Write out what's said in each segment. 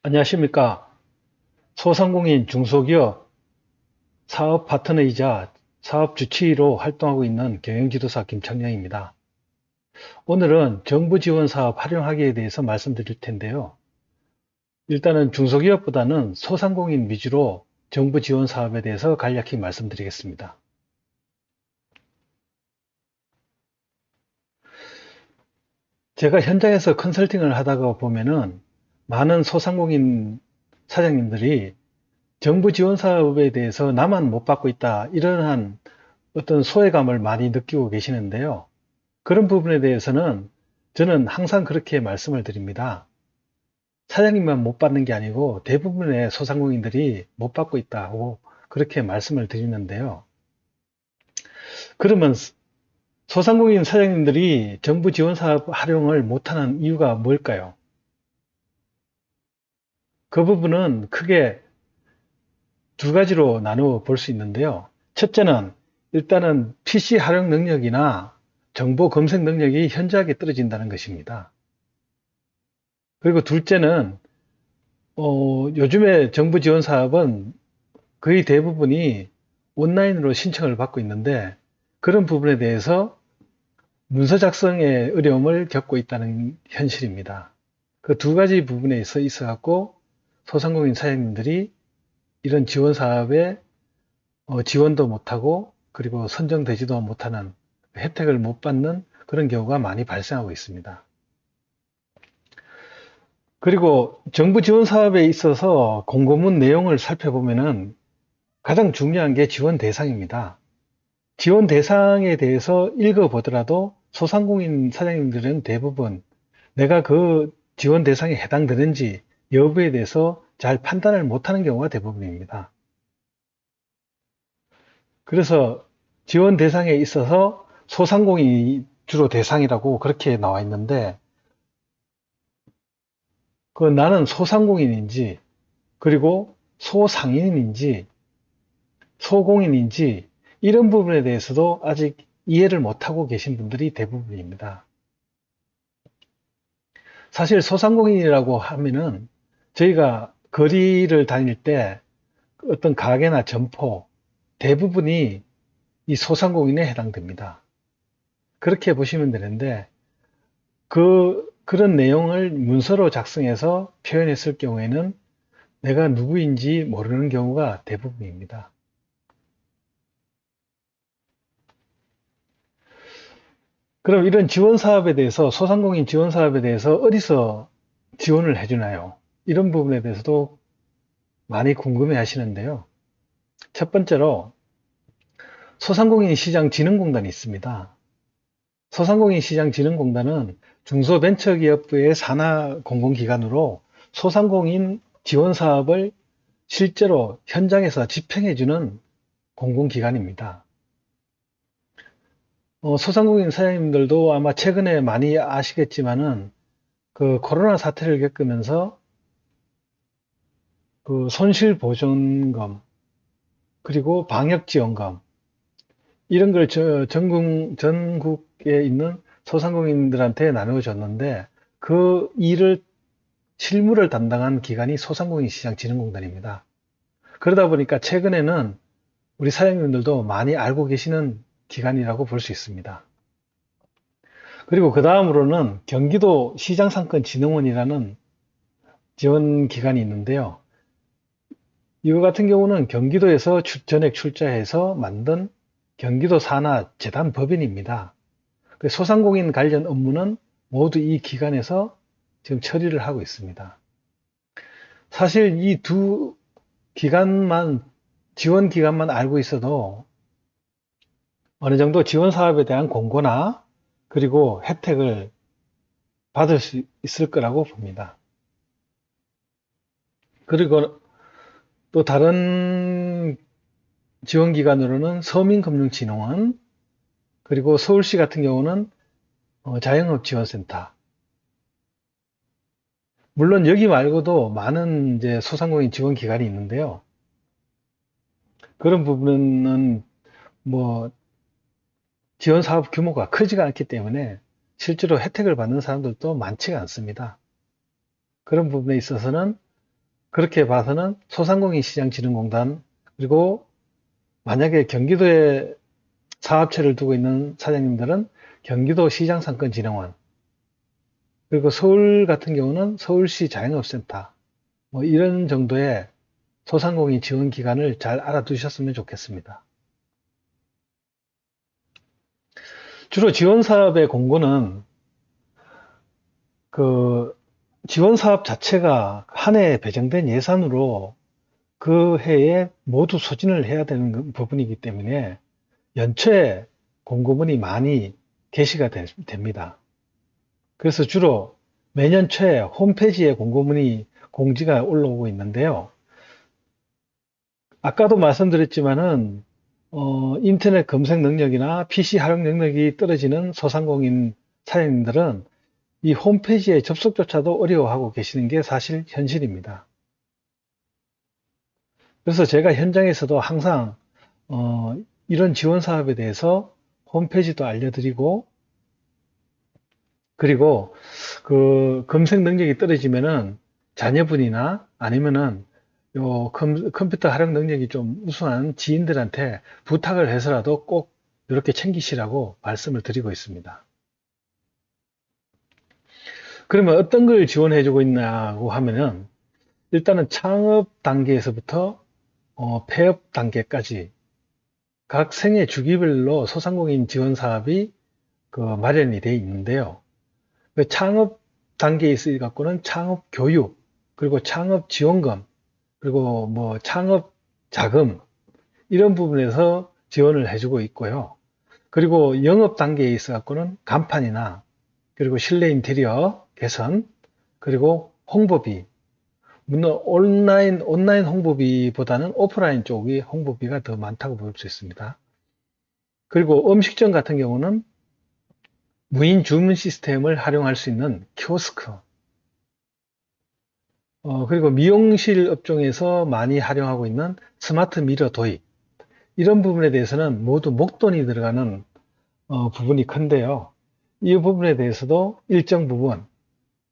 안녕하십니까. 소상공인 중소기업 사업 파트너이자 사업 주치의로 활동하고 있는 경영지도사 김창량입니다. 오늘은 정부 지원 사업 활용하기에 대해서 말씀드릴 텐데요. 일단은 중소기업보다는 소상공인 위주로 정부 지원 사업에 대해서 간략히 말씀드리겠습니다. 제가 현장에서 컨설팅을 하다가 보면은 많은 소상공인 사장님들이 정부 지원 사업에 대해서 나만 못 받고 있다, 이러한 어떤 소외감을 많이 느끼고 계시는데요. 그런 부분에 대해서는 저는 항상 그렇게 말씀을 드립니다. 사장님만 못 받는 게 아니고 대부분의 소상공인들이 못 받고 있다고 그렇게 말씀을 드리는데요. 그러면 소상공인 사장님들이 정부 지원 사업 활용을 못하는 이유가 뭘까요? 그 부분은 크게 두 가지로 나누어 볼 수 있는데요. 첫째는 일단은 PC 활용 능력이나 정보 검색 능력이 현저하게 떨어진다는 것입니다. 그리고 둘째는 요즘에 정부 지원 사업은 거의 대부분이 온라인으로 신청을 받고 있는데 그런 부분에 대해서 문서 작성의 어려움을 겪고 있다는 현실입니다. 그 두 가지 부분에 있어 갖고 소상공인 사장님들이 이런 지원 사업에 지원도 못하고 그리고 선정되지도 못하는 혜택을 못 받는 그런 경우가 많이 발생하고 있습니다. 그리고 정부 지원 사업에 있어서 공고문 내용을 살펴보면은 가장 중요한 게 지원 대상입니다. 지원 대상에 대해서 읽어보더라도 소상공인 사장님들은 대부분 내가 그 지원 대상에 해당되는지 여부에 대해서 잘 판단을 못하는 경우가 대부분입니다. 그래서 지원 대상에 있어서 소상공인이 주로 대상이라고 그렇게 나와 있는데 그 나는 소상공인인지 그리고 소상인인지 소공인인지 이런 부분에 대해서도 아직 이해를 못하고 계신 분들이 대부분입니다. 사실 소상공인이라고 하면은 저희가 거리를 다닐 때 어떤 가게나 점포 대부분이 이 소상공인에 해당됩니다. 그렇게 보시면 되는데 그런 내용을 문서로 작성해서 표현했을 경우에는 내가 누구인지 모르는 경우가 대부분입니다. 그럼 이런 지원 사업에 대해서 소상공인 지원 사업에 대해서 어디서 지원을 해주나요? 이런 부분에 대해서도 많이 궁금해 하시는데요. 첫 번째로 소상공인 시장 진흥공단이 있습니다. 소상공인 시장 진흥공단은 중소벤처기업부의 산하 공공기관으로 소상공인 지원 사업을 실제로 현장에서 집행해주는 공공기관입니다. 소상공인 사장님들도 아마 최근에 많이 아시겠지만은 그 코로나 사태를 겪으면서 그 손실보전금 그리고 방역지원금 이런 걸 전국에 있는 소상공인들한테 나누어줬는데 그 일을 실무를 담당한 기관이 소상공인 시장진흥공단입니다. 그러다 보니까 최근에는 우리 사장님들도 많이 알고 계시는 기관이라고 볼 수 있습니다. 그리고 그 다음으로는 경기도 시장상권진흥원이라는 지원 기관이 있는데요. 이거 같은 경우는 경기도에서 전액 출자해서 만든 경기도 산하 재단 법인입니다. 소상공인 관련 업무는 모두 이 기관에서 지금 처리를 하고 있습니다. 사실 이 두 기관만, 지원 기관만 알고 있어도 어느 정도 지원 사업에 대한 공고나 그리고 혜택을 받을 수 있을 거라고 봅니다. 그리고 또 다른 지원기관으로는 서민금융진흥원, 그리고 서울시 같은 경우는 자영업지원센터. 물론 여기 말고도 많은 이제 소상공인 지원기관이 있는데요. 그런 부분은 뭐 지원 사업 규모가 크지가 않기 때문에 실제로 혜택을 받는 사람들도 많지가 않습니다. 그런 부분에 있어서는 그렇게 봐서는 소상공인시장진흥공단, 그리고 만약에 경기도에 사업체를 두고 있는 사장님들은 경기도시장상권진흥원, 그리고 서울 같은 경우는 서울시 자영업센터, 뭐 이런 정도의 소상공인 지원 기관을 잘 알아두셨으면 좋겠습니다. 주로 지원 사업의 공고는 그 지원 사업 자체가 한 해에 배정된 예산으로 그 해에 모두 소진을 해야 되는 부분이기 때문에 연초에 공고문이 많이 게시가 됩니다. 그래서 주로 매년 초에 홈페이지에 공고문이 공지가 올라오고 있는데요. 아까도 말씀드렸지만은 인터넷 검색 능력이나 PC 활용 능력이 떨어지는 소상공인 사장님들은 이 홈페이지에 접속조차도 어려워하고 계시는 게 사실 현실입니다. 그래서 제가 현장에서도 항상 이런 지원 사업에 대해서 홈페이지도 알려드리고, 그리고 그 검색 능력이 떨어지면은 자녀분이나 아니면은 요 컴퓨터 활용 능력이 좀 우수한 지인들한테 부탁을 해서라도 꼭 이렇게 챙기시라고 말씀을 드리고 있습니다. 그러면 어떤 걸 지원해 주고 있냐고 하면은 일단은 창업 단계에서부터 폐업 단계까지 각 생애 주기별로 소상공인 지원 사업이 그 마련이 되어 있는데요. 그 창업 단계에 있어 갖고는 창업 교육, 그리고 창업 지원금, 그리고 뭐 창업 자금 이런 부분에서 지원을 해주고 있고요. 그리고 영업 단계에 있어 갖고는 간판이나 그리고 실내 인테리어 개선, 그리고 홍보비, 물론 온라인 홍보비보다는 오프라인 쪽이 홍보비가 더 많다고 볼 수 있습니다. 그리고 음식점 같은 경우는 무인 주문 시스템을 활용할 수 있는 키오스크, 그리고 미용실 업종에서 많이 활용하고 있는 스마트 미러 도입, 이런 부분에 대해서는 모두 목돈이 들어가는 부분이 큰데요. 이 부분에 대해서도 일정 부분,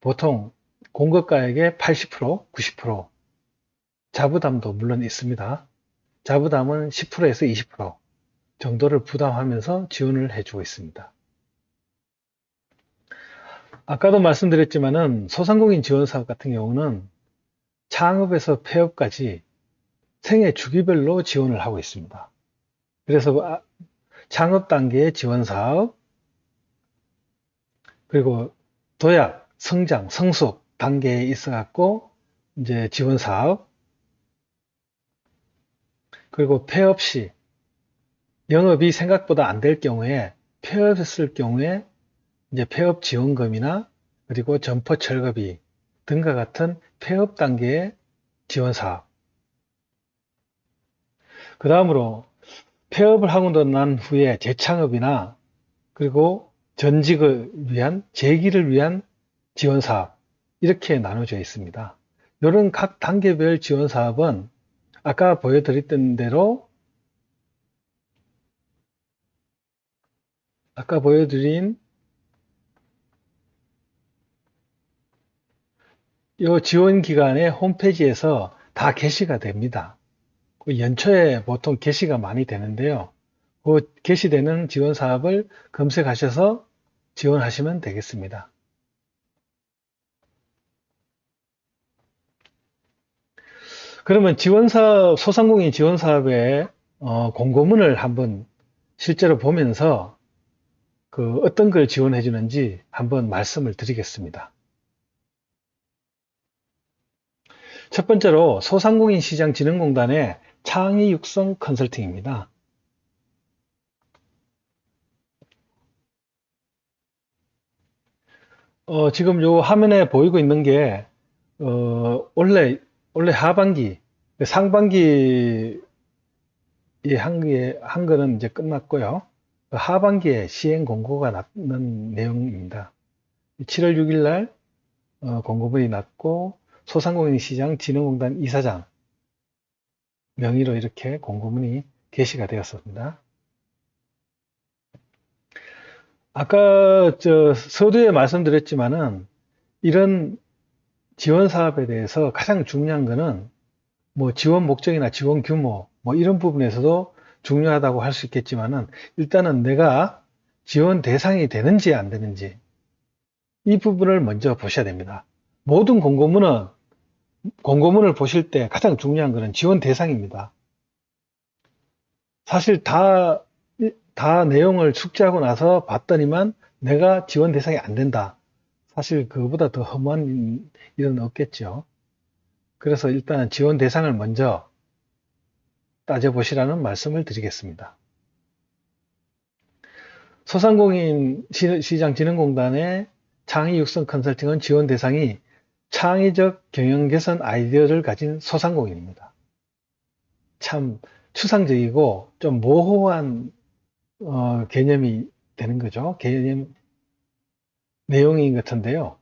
보통 공급가액의 80%, 90% 자부담도 물론 있습니다. 자부담은 10%에서 20% 정도를 부담하면서 지원을 해주고 있습니다. 아까도 말씀드렸지만은 소상공인 지원 사업 같은 경우는 창업에서 폐업까지 생애 주기별로 지원을 하고 있습니다. 그래서 창업 단계의 지원 사업, 그리고 도약, 성장, 성숙 단계에 있어 갖고 이제 지원 사업, 그리고 폐업 시 영업이 생각보다 안 될 경우에 폐업했을 경우에 이제 폐업 지원금이나 그리고 점포 철거비 등과 같은 폐업 단계의 지원 사업. 그 다음으로 폐업을 하고 난 후에 재창업이나 그리고 전직을 위한 재기를 위한 지원 사업, 이렇게 나눠져 있습니다. 이런 각 단계별 지원 사업은 아까 보여드렸던 대로 아까 보여드린 이 지원 기관의 홈페이지에서 다 게시가 됩니다. 그 연초에 보통 게시가 많이 되는데요. 그 게시되는 지원 사업을 검색하셔서 지원하시면 되겠습니다. 그러면 지원 사업, 소상공인 지원 사업의 공고문을 한번 실제로 보면서 그 어떤 걸 지원해 주는지 한번 말씀을 드리겠습니다. 첫 번째로 소상공인 시장 진흥공단의 창의 육성 컨설팅입니다. 지금 요 화면에 보이고 있는 게 원래 하반기, 상반기에 한 거는 이제 끝났고요. 하반기에 시행 공고가 났는 내용입니다. 7월 6일 날 공고문이 났고 소상공인시장 진흥공단 이사장 명의로 이렇게 공고문이 게시가 되었습니다. 아까 서두에 말씀드렸지만은 이런 지원 사업에 대해서 가장 중요한 거는 뭐 지원 목적이나 지원 규모 뭐 이런 부분에서도 중요하다고 할 수 있겠지만은 일단은 내가 지원 대상이 되는지 안 되는지 이 부분을 먼저 보셔야 됩니다. 모든 공고문을 보실 때 가장 중요한 것은 지원 대상입니다. 사실 다 내용을 숙지하고 나서 봤더니만 내가 지원 대상이 안 된다. 사실 그거보다 더 허무한 일은 없겠죠. 그래서 일단은 지원 대상을 먼저 따져보시라는 말씀을 드리겠습니다. 소상공인 시장진흥공단의 창의 육성 컨설팅은 지원 대상이 창의적 경영 개선 아이디어를 가진 소상공인입니다. 참 추상적이고 좀 모호한 개념이 되는 거죠. 개념 내용인 것 같은데요.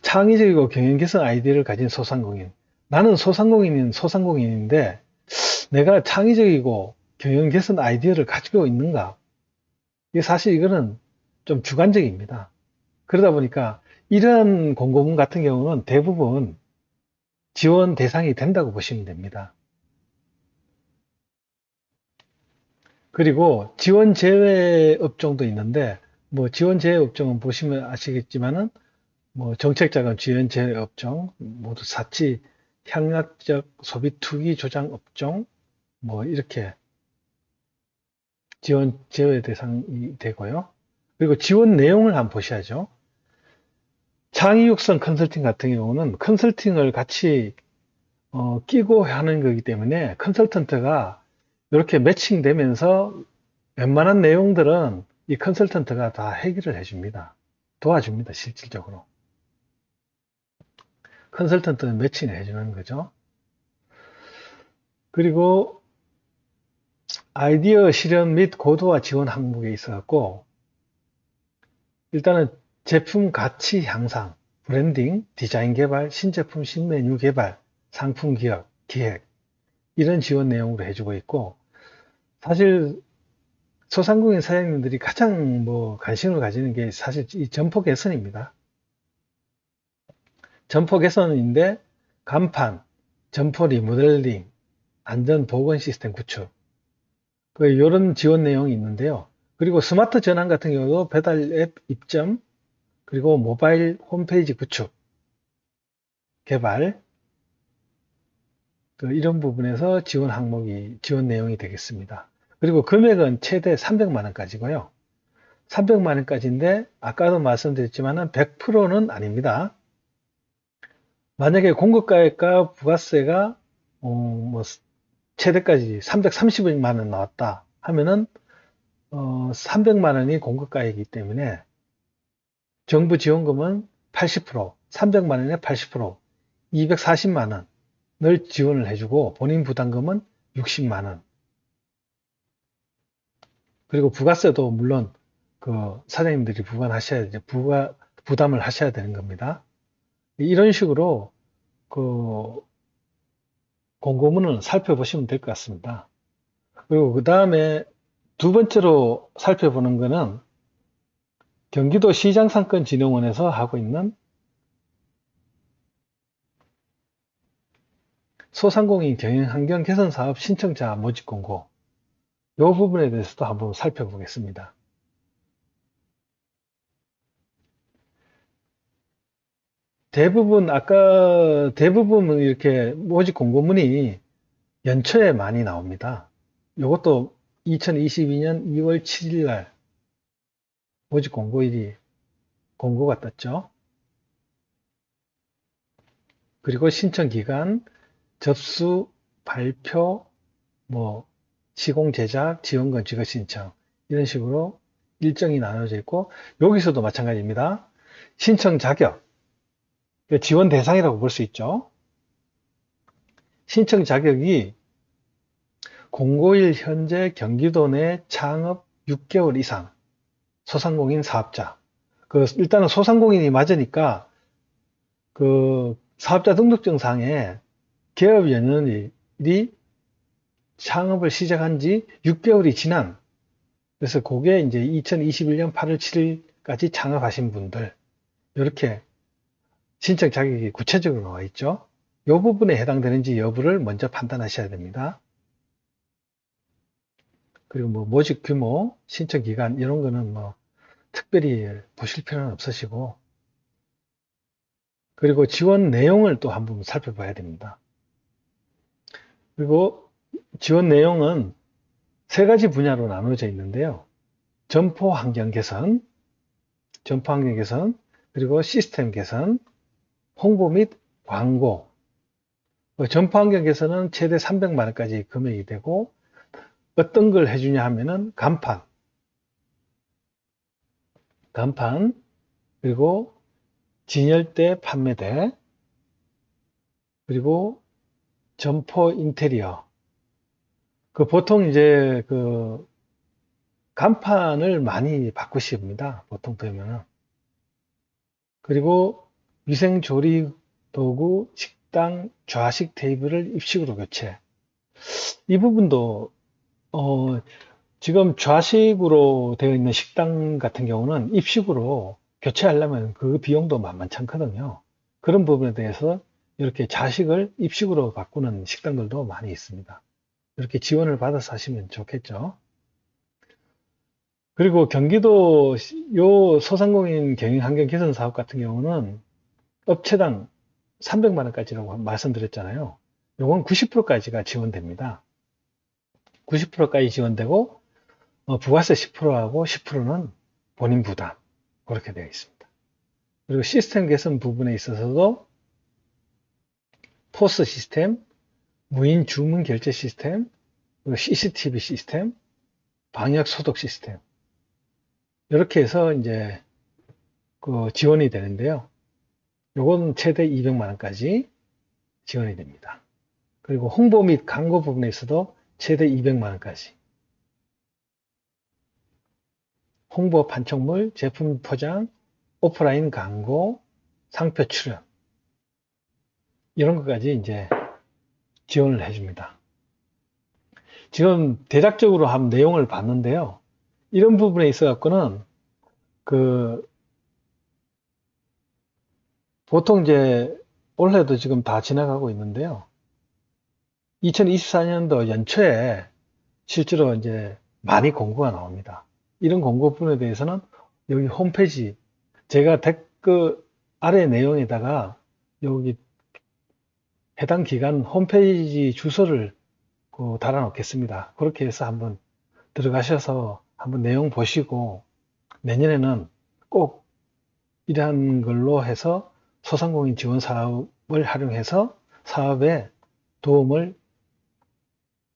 창의적이고 경영 개선 아이디어를 가진 소상공인. 나는 소상공인인데 내가 창의적이고 경영 개선 아이디어를 가지고 있는가? 이게 사실 이거는 좀 주관적입니다. 그러다 보니까 이런 공고문 같은 경우는 대부분 지원 대상이 된다고 보시면 됩니다. 그리고 지원 제외 업종도 있는데 뭐 지원 제외 업종은 보시면 아시겠지만은 뭐 정책자금 지원 제외 업종 모두 사치 향락적 소비 투기 조장 업종 뭐 이렇게 지원 제외 대상이 되고요. 그리고 지원 내용을 한번 보셔야죠. 창의 육성 컨설팅 같은 경우는 컨설팅을 같이 끼고 하는 거기 때문에 컨설턴트가 이렇게 매칭되면서 웬만한 내용들은 이 컨설턴트가 다 해결을 해줍니다. 도와줍니다. 실질적으로. 컨설턴트는 매칭을 해주는 거죠. 그리고 아이디어 실현 및 고도화 지원 항목에 있어갖고 일단은 제품 가치 향상, 브랜딩, 디자인 개발, 신제품 신메뉴 개발, 상품 기획 이런 지원 내용으로 해주고 있고 사실 소상공인 사장님들이 가장 관심을 가지는 게 사실 이 점포 개선입니다. 점포 개선인데 간판, 점포 리모델링, 안전 보건 시스템 구축 이런 지원 내용이 있는데요. 그리고 스마트 전환 같은 경우도 배달 앱 입점 그리고 모바일 홈페이지 구축 개발 이런 부분에서 지원 내용이 되겠습니다. 그리고 금액은 최대 300만 원까지고요. 300만 원까지인데 아까도 말씀드렸지만 100%는 아닙니다. 만약에 공급가액과 부가세가 최대까지 330만 원 나왔다 하면은 300만 원이 공급가액이기 때문에 정부 지원금은 80%, 300만 원에 80%, 240만 원을 지원을 해주고 본인 부담금은 60만 원. 그리고 부가세도 물론 그 사장님들이 부담을 하셔야 되는 겁니다. 이런 식으로 그 공고문을 살펴보시면 될 것 같습니다. 그리고 그 다음에 두 번째로 살펴보는 것은 경기도 시장상권진흥원에서 하고 있는 소상공인 경영환경 개선 사업 신청자 모집 공고 이 부분에 대해서도 한번 살펴보겠습니다. 대부분 이렇게 모집 공고문이 연초에 많이 나옵니다. 이것도 2022년 2월 7일 날 모집 공고일이 공고가 떴죠. 그리고 신청 기간, 접수, 발표, 시공 제작, 지원권 지급 신청 이런 식으로 일정이 나눠져 있고 여기서도 마찬가지입니다. 신청 자격, 지원 대상이라고 볼 수 있죠. 신청 자격이 공고일 현재 경기도 내 창업 6개월 이상 소상공인 사업자. 일단은 소상공인이 맞으니까 사업자 등록증상에 개업 연연일이 창업을 시작한 지 6개월이 지난 그래서 그게 이제 2021년 8월 7일까지 창업하신 분들 이렇게 신청 자격이 구체적으로 나와 있죠. 이 부분에 해당되는지 여부를 먼저 판단하셔야 됩니다. 그리고 뭐 모집 규모, 신청 기간 이런 거는 뭐 특별히 보실 필요는 없으시고, 그리고 지원 내용을 또 한번 살펴봐야 됩니다. 그리고 지원 내용은 세 가지 분야로 나누어져 있는데요. 점포 환경 개선, 그리고 시스템 개선, 홍보 및 광고. 점포 환경 개선은 최대 300만 원까지 금액이 되고, 어떤 걸 해주냐 하면은 간판, 그리고 진열대 판매대, 그리고 점포 인테리어. 보통 이제 간판을 많이 바꾸십니다. 보통 되면은. 그리고 위생 조리 도구, 식당, 좌식 테이블을 입식으로 교체. 이 부분도 지금 좌식으로 되어 있는 식당 같은 경우는 입식으로 교체하려면 그 비용도 만만찮거든요. 그런 부분에 대해서 이렇게 좌식을 입식으로 바꾸는 식당들도 많이 있습니다. 이렇게 지원을 받아서 하시면 좋겠죠. 그리고 경기도 요 소상공인 경영 환경 개선 사업 같은 경우는 업체당 300만 원까지라고 말씀드렸잖아요. 요건 90%까지가 지원됩니다. 90%까지 지원되고 부가세 10%하고 10%는 본인 부담, 그렇게 되어 있습니다. 그리고 시스템 개선 부분에 있어서도 포스 시스템, 무인 주문 결제 시스템, 그리고 CCTV 시스템, 방역 소독 시스템, 이렇게 해서 이제 지원이 되는데요. 요건 최대 200만 원까지 지원이 됩니다. 그리고 홍보 및 광고 부분에서도 최대 200만 원까지. 홍보 판촉물, 제품 포장, 오프라인 광고, 상표 출연, 이런 것까지 이제 지원을 해줍니다. 지금 대략적으로 한 내용을 봤는데요. 이런 부분에 있어 갖고는 보통 이제 올해도 지금 다 지나가고 있는데요. 2024년도 연초에 실제로 이제 많이 공고가 나옵니다. 이런 공고 부분에 대해서는 여기 홈페이지, 제가 댓글 아래 내용에다가 여기 해당 기관 홈페이지 주소를 달아 놓겠습니다. 그렇게 해서 한번 들어가셔서 한번 내용 보시고 내년에는 꼭 이러한 걸로 해서 소상공인 지원 사업을 활용해서 사업에 도움을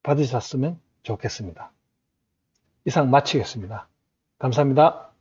받으셨으면 좋겠습니다. 이상 마치겠습니다. 감사합니다.